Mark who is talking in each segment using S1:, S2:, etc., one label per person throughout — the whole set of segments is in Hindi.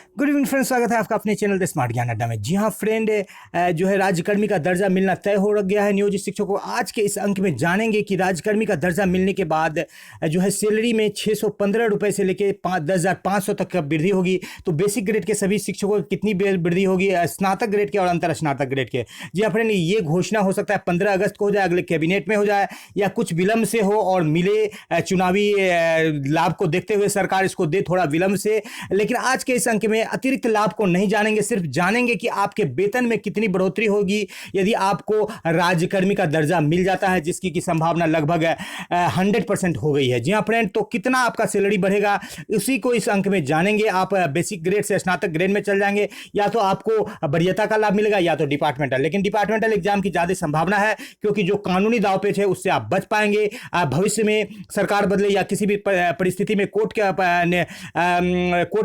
S1: गुड इवनिंग फ्रेंड, स्वागत है आपका अपने चैनल द स्मार्ट ज्ञान अड्डा में। जी हाँ फ्रेंड, जो है राज्यकर्मी का दर्जा मिलना तय हो गया है नियोजित शिक्षकों को। आज के इस अंक में जानेंगे कि राज्यकर्मी का दर्जा मिलने के बाद जो है सैलरी में 615 रुपये से लेके 10,500 तक का वृद्धि होगी। तो बेसिक ग्रेड के सभी शिक्षकों की कितनी वृद्धि होगी, स्नातक ग्रेड के और अंतर स्नातक ग्रेड के। जी हाँ फ्रेंड, ये घोषणा हो सकता है 15 अगस्त को हो जाए, अगले कैबिनेट में हो जाए, या कुछ विलंब से हो और मिले चुनावी लाभ को देखते हुए सरकार इसको दे थोड़ा विलंब से। लेकिन आज के इस अंक में अतिरिक्त लाभ को नहीं जानेंगे, सिर्फ जानेंगे कि आपके वेतन में कितनी बढ़ोतरी होगी यदि आपको राज्यकर्मी का दर्जा मिल जाता है, जिसकी की संभावना लगभग 100% हो गई है। जी हाँ फ्रेंड, तो कितना आपका सैलरी बढ़ेगा उसी को इस अंक में जानेंगे। आप बेसिक ग्रेड से स्नातक ग्रेड में चल जाएंगे, या तो आपको वरीयता का लाभ मिलेगा या तो डिपार्टमेंटल। लेकिन डिपार्टमेंटल एग्जाम की ज्यादा संभावना है, क्योंकि जो कानूनी दांवपेच है उससे आप बच पाएंगे। भविष्य में सरकार बदले या किसी भी परिस्थिति में कोर्ट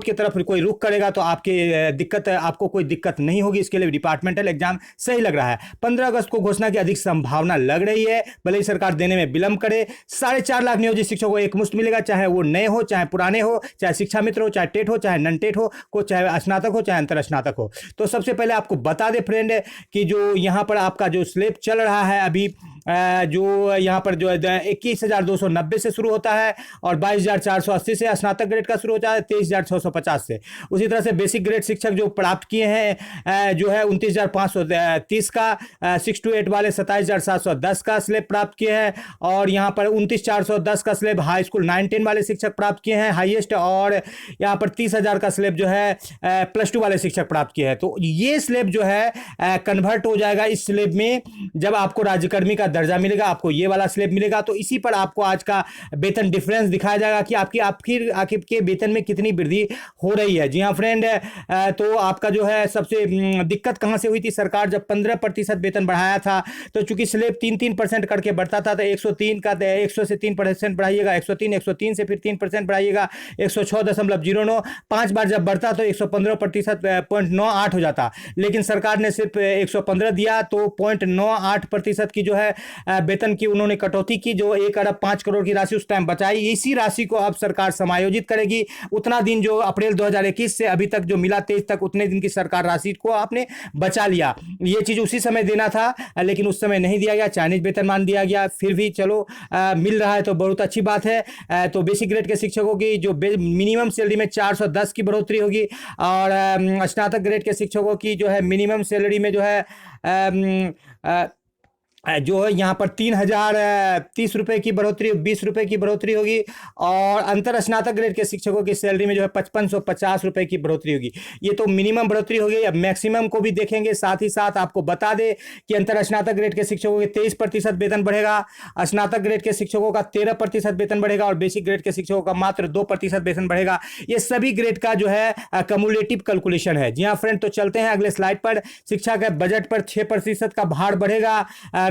S1: की तरफ कोई रुख करेगा तो आपको कोई दिक्कत नहीं होगी। इसके लिए डिपार्टमेंटल एग्जाम सही लग रहा है। 15 अगस्त को घोषणा की अधिक संभावना लग रही है, भले ही सरकार देने में विलंब करे। 4.5 लाख नियोजित शिक्षकों को एक मुश्त मिलेगा, चाहे वो नए हो, चाहे पुराने हो, चाहे शिक्षा मित्र हो, चाहे टेट हो, चाहे नन टेट हो, चाहे स्नातक हो, चाहे अंतर स्नातक हो। तो सबसे पहले आपको बता दे फ्रेंड कि जो यहाँ पर आपका जो स्लैब चल रहा है अभी, जो यहाँ पर जो है 21,290 से शुरू होता है और 22,480 से स्नातक ग्रेड का शुरू होता है, 23,650 से। उसी तरह से बेसिक ग्रेड शिक्षक जो प्राप्त किए हैं जो है 29,530 का, 6 to 8 वाले 27,710 का स्लैब प्राप्त किए हैं, और यहाँ पर 29,410 का स्लैब हाई स्कूल 9-10 वाले शिक्षक प्राप्त किए हैं हाईएस्ट, और यहाँ पर 30,000 का स्लैब जो है +2 वाले शिक्षक प्राप्त किए हैं। तो ये स्लैब जो है कन्वर्ट हो जाएगा इस स्लैब में जब आपको राज्यकर्मी का दर्जा मिलेगा, आपको ये वाला स्लैब मिलेगा। तो इसी पर आपको आज का वेतन डिफरेंस दिखाया जाएगा कि आपके वेतन में कितनी वृद्धि हो रही है। जी हाँ फ्रेंड, तो आपका जो है सबसे दिक्कत कहां से हुई थी, सरकार जब 15% वेतन बढ़ाया था, तो चूंकि स्लैब 3-3% करके बढ़ता था, तो 103 का 100 से 3% बढ़ाइएगा, 103 से फिर 3% बढ़ाइएगा, 106.09, 5 बार जब बढ़ता तो 115.98 हो जाता। लेकिन सरकार ने सिर्फ 115 दिया, तो 0.98% की जो है वेतन की उन्होंने कटौती की, जो 1 अरब 5 करोड़ की राशि उस टाइम बचाई। इसी राशि को अब सरकार समायोजित करेगी। उतना दिन जो अप्रैल 2021 से अभी तक जो मिला 23 तक, उतने दिन की सरकार राशि को आपने बचा लिया। ये चीज उसी समय देना था, लेकिन उस समय नहीं दिया गया, चाइनीज वेतनमान दिया गया। फिर भी चलो मिल रहा है तो बहुत अच्छी बात है। तो बेसिक ग्रेड के शिक्षकों की जो मिनिमम सैलरी में 410 की बढ़ोतरी होगी, और स्नातक ग्रेड के शिक्षकों की जो है मिनिमम सैलरी में जो है जो है यहाँ पर 3,030 रुपये की बढ़ोतरी, 20 रुपये की बढ़ोतरी होगी, और अंतर स्नातक ग्रेड के शिक्षकों की सैलरी में जो है 5550 रुपये की बढ़ोतरी होगी। ये तो मिनिमम बढ़ोतरी होगी। अब मैक्सिमम को भी देखेंगे। साथ ही साथ आपको बता दें कि अंतर स्नातक ग्रेड के शिक्षकों के 23% वेतन बढ़ेगा, स्नातक ग्रेड के शिक्षकों का 13% वेतन बढ़ेगा, और बेसिक ग्रेड के शिक्षकों का मात्र 2% वेतन बढ़ेगा। ये सभी ग्रेड का जो है कम्युलेटिव कैलकुलेशन है। जी हाँ फ्रेंड, तो चलते हैं अगले स्लाइड पर। शिक्षा के बजट पर 6% का भार बढ़ेगा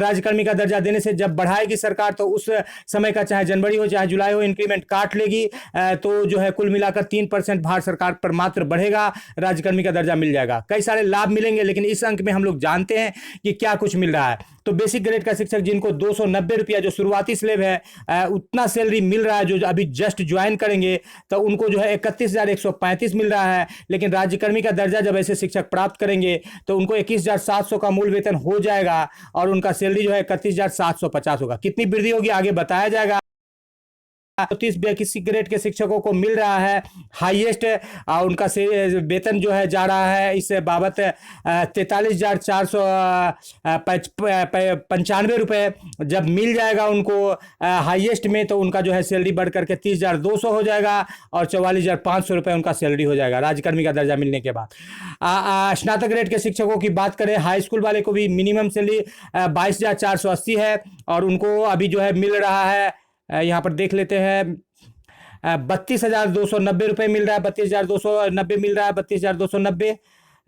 S1: राज्यकर्मी का दर्जा देने से। जब बढ़ाएगी सरकार तो उस समय का, चाहे जनवरी हो चाहे जुलाई हो, इंक्रीमेंट काट लेगी। तो जो है कुल मिलाकर 3% भार सरकार पर मात्र बढ़ेगा, राज्यकर्मी का दर्जा मिल जाएगा। कई सारे लाभ मिलेंगे, लेकिन इस अंक में हम लोग जानते हैं कि क्या कुछ मिल रहा है। तो बेसिक ग्रेड का शिक्षक जिनको 290 रुपया जो शुरुआती स्लैब है उतना सैलरी मिल रहा है, जो अभी जस्ट ज्वाइन करेंगे, तो उनको जो है 31,135 मिल रहा है। लेकिन राज्यकर्मी का दर्जा जब ऐसे शिक्षक प्राप्त करेंगे तो उनको 21,700 का मूल वेतन हो जाएगा, और उनका सैलरी जो है 31,750 होगा। कितनी वृद्धि होगी आगे बताया जाएगा। 30 ग्रेड के शिक्षकों को मिल रहा है हाईएस्ट, उनका वेतन जो है जा रहा है इस बाबत 43,495 रुपये। जब मिल जाएगा उनको हाईएस्ट में, तो उनका जो है सैलरी बढ़ करके 30,200 हो जाएगा, और 44,500 रुपये उनका सैलरी हो जाएगा राज्यकर्मी का दर्जा मिलने के बाद। स्नातक ग्रेड के शिक्षकों की बात करें, हाई स्कूल वाले को भी मिनिमम सैलरी 22,480 है, और उनको अभी जो है मिल रहा है, यहाँ पर देख लेते हैं, 32,290 रुपये मिल रहा है, 32,290 मिल रहा है, 32,290।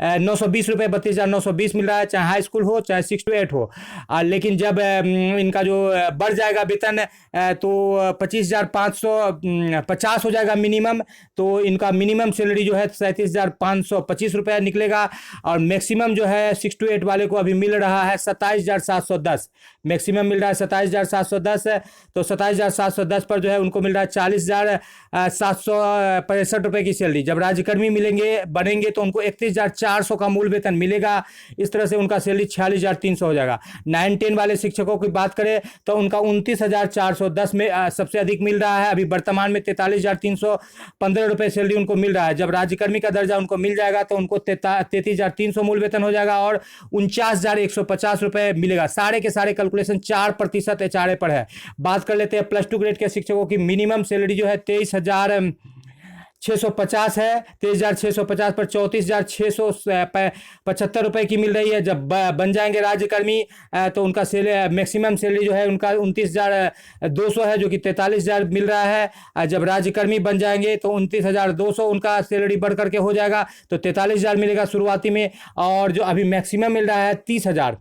S1: ₹920 32,920 मिल रहा है, चाहे हाई स्कूल हो चाहे 6 to 8 हो। लेकिन जब इनका जो बढ़ जाएगा वेतन तो 25,550 हो जाएगा मिनिमम, तो इनका मिनिमम सैलरी जो है 37,525 रुपये निकलेगा। और मैक्सिमम जो है 6 to 8 वाले को अभी मिल रहा है 27,710, मैक्सिमम मिल रहा है 27,710। तो 27,710 पर जो है उनको मिल रहा है 40,765 रुपये की सैलरी। जब राज्यकर्मी मिलेंगे बनेंगे तो उनको 31,400 का मूल वेतन मिलेगा। इस तरह से उनका सैलरी 46,300 हो जाएगा। 9-10 वाले शिक्षकों की बात करें तो उनका 29,410 में सबसे अधिक मिल रहा है। अभी वर्तमान में 43,315 रुपये सैलरी उनको मिल रहा है। जब राज्यकर्मी का दर्जा उनको मिल जाएगा तो उनको 33,300 मूल वेतन हो जाएगा और 49,150 रुपये मिलेगा। सारे के सारे कैलकुलेशन 4% एचआरए पर है। बात कर लेते हैं प्लस 2 ग्रेड के शिक्षकों की। मिनिमम सैलरी जो है 23,650 है। 23,650 पर 34,675 रुपये की मिल रही है। जब बन जाएंगे राज्यकर्मी तो उनका मैक्सिमम सैलरी जो है उनका 29,200 है, जो कि 43,000 मिल रहा है। जब राज्यकर्मी बन जाएंगे तो 29,200 उनका सैलरी बढ़ करके हो जाएगा, तो 43,000 मिलेगा शुरुआती में। और जो अभी मैक्सिमम मिल रहा है 30,000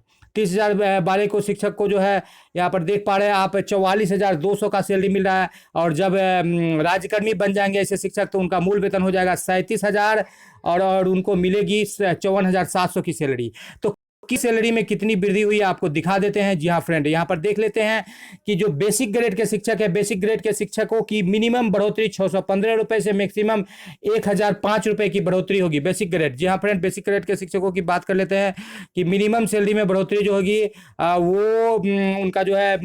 S1: वाले को शिक्षक को जो है यहाँ पर देख पा रहे हैं आप 44,200 का सैलरी मिल रहा है। और जब राज्यकर्मी बन जाएंगे ऐसे शिक्षक तो उनका मूल वेतन हो जाएगा 37,000 और उनको मिलेगी 54,700 की सैलरी। तो की सैलरी में कितनी वृद्धि हुई आपको दिखा देते हैं। जी हाँ फ्रेंड, यहाँ पर देख लेते हैं कि जो बेसिक ग्रेड के शिक्षक है, बेसिक ग्रेड के शिक्षकों की मिनिमम बढ़ोतरी 615 रुपये से मैक्सिमम 1,005 रुपये की बढ़ोतरी होगी बेसिक ग्रेड। जी हाँ फ्रेंड, बेसिक ग्रेड के शिक्षकों की बात कर लेते हैं कि मिनिमम सैलरी में बढ़ोतरी जो होगी वो उनका जो है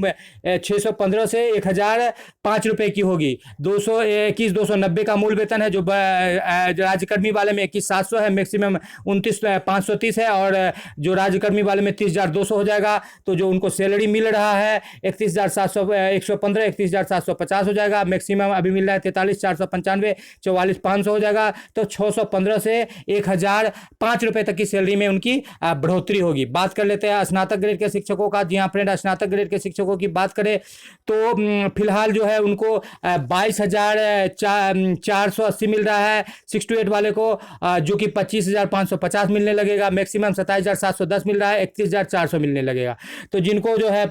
S1: 615 से 1,005 रुपये की होगी। 290 का मूल वेतन है। जो राज्यकर्मी वाले में 21,700 है, मैक्सिमम 29,530 है। और जो राज्यकर्मी वाले में 30,200 हो जाएगा। तो जो उनको सैलरी मिल रहा है 31,115 31,750 हो जाएगा। मैक्सिमम अभी मिल रहा है 43,495 44,500 हो जाएगा। तो 615 से 1,005 रुपये तक की सैलरी में उनकी बढ़ोतरी होगी। बात कर लेते हैं स्नातक ग्रेड के शिक्षकों का। जी हाँ फ्रेंड, स्नातक ग्रेड के शिक्षकों की बात करें तो फिलहाल जो है उनको 22,480 मिल रहा है 6 to 8 वाले को, जो कि 25,550 मिलने लगेगा। मैक्सिमम 27,710 मिल रहा है, 31,400 मिलने लगेगा। तो जिनको जो है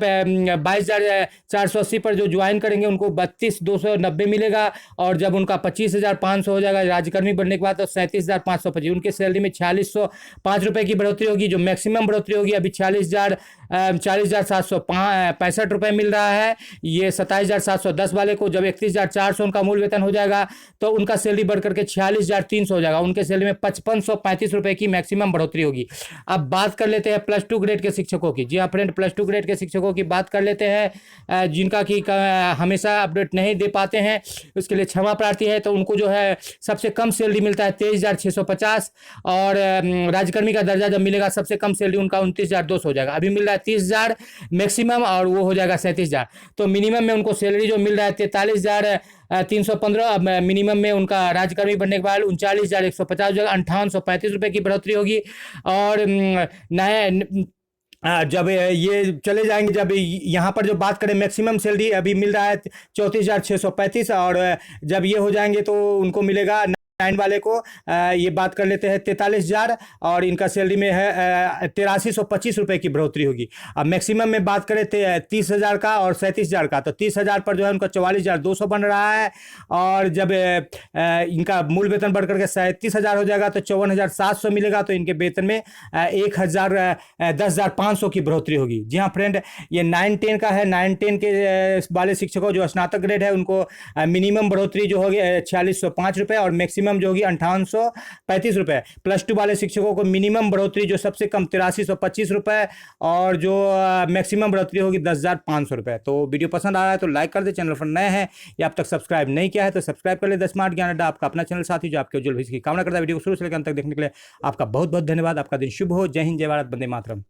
S1: 22,480 पर जो ज्वाइन करेंगे उनको 32,290 मिलेगा। और जब उनका 25,500 हो जाएगा राज्यकर्मी बनने के बाद तो 37,525 उनके सैलरी में 4605 रुपये की बढ़ोतरी होगी। जो मैक्सिमम बढ़ोतरी होगी अभी 40,765 रुपये मिल रहा है ये 27,710 वाले को। जब 31,400 उनका मूल वेतन हो जाएगा तो उनका सैलरी बढ़ करके 46,300 हो जाएगा। उनके सैलरी में 5,535 रुपये की मैक्सिमम बढ़ोतरी होगी। अब बात कर लेते हैं प्लस 2 ग्रेड के शिक्षकों की। जी हाँ फ्रेंड, प्लस 2 ग्रेड के शिक्षकों की बात कर लेते हैं जिनका कि हमेशा अपडेट नहीं दे पाते हैं, उसके लिए क्षमा प्रार्थी है। तो उनको जो है सबसे कम सैलरी मिलता है 23,650 और राज्यकर्मी का दर्जा जब मिलेगा सबसे कम सैलरी उनका 29,200 हो जाएगा। अभी मिल रहा है 30,000 मैक्सिमम और वो हो जाएगा 37,000। तो मिनिमम में उनको सैलरी जो मिल रहा है 43,315, मिनिमम में उनका राज्यकर्मी बनने के बाद 39,150 हो जाएगा। 5,835 रुपये की बढ़ोतरी होगी। और नए जब ये चले जाएंगे, जब यहाँ पर जो बात करें मैक्सिमम सैलरी अभी मिल रहा है 34,635 और जब ये हो जाएंगे तो उनको मिलेगा 9 वाले को ये बात कर लेते हैं 43,000 और इनका सैलरी में है 83,125 रुपये की बढ़ोतरी होगी। अब मैक्सिमम में बात करें 30,000 का और 37,000 का, तो 30,000 पर जो है उनका 44,200 बन रहा है। और जब इनका मूल वेतन बढ़ करके 37,000 हो जाएगा तो 54,700 मिलेगा। तो इनके वेतन में 10,500 की बढ़ोतरी होगी। जी हाँ फ्रेंड, ये 9-10 का है। 9-10 के वाले शिक्षकों जो स्नातक ग्रेड है उनको मिनिमम बढ़ोतरी जो होगी 4605 रुपये और मैक्सिमम जो होगी 5835 रुपये। प्लस 2 वाले शिक्षकों को मिनिमम बढ़ोतरी जो सबसे कम 8325 रुपये और जो मैक्सिमम बढ़ोतरी होगी 10,500 रुपये। तो वीडियो पसंद आ रहा है तो लाइक कर दे, चैनल पर नए हैं या अब तक सब्सक्राइब नहीं किया है तो सब्सक्राइब कर ले। द स्मार्ट ज्ञान अड्डा आपका अपना चैनल साथी जो आपके उज्जवल भविष्य की कामना करता है। वीडियो को शुरू से लेकर अंत तक देखने के लिए आपका बहुत बहुत धन्यवाद। आपका दिन शुभ हो। जय हिंद, जय भारत, वंदे मातरम।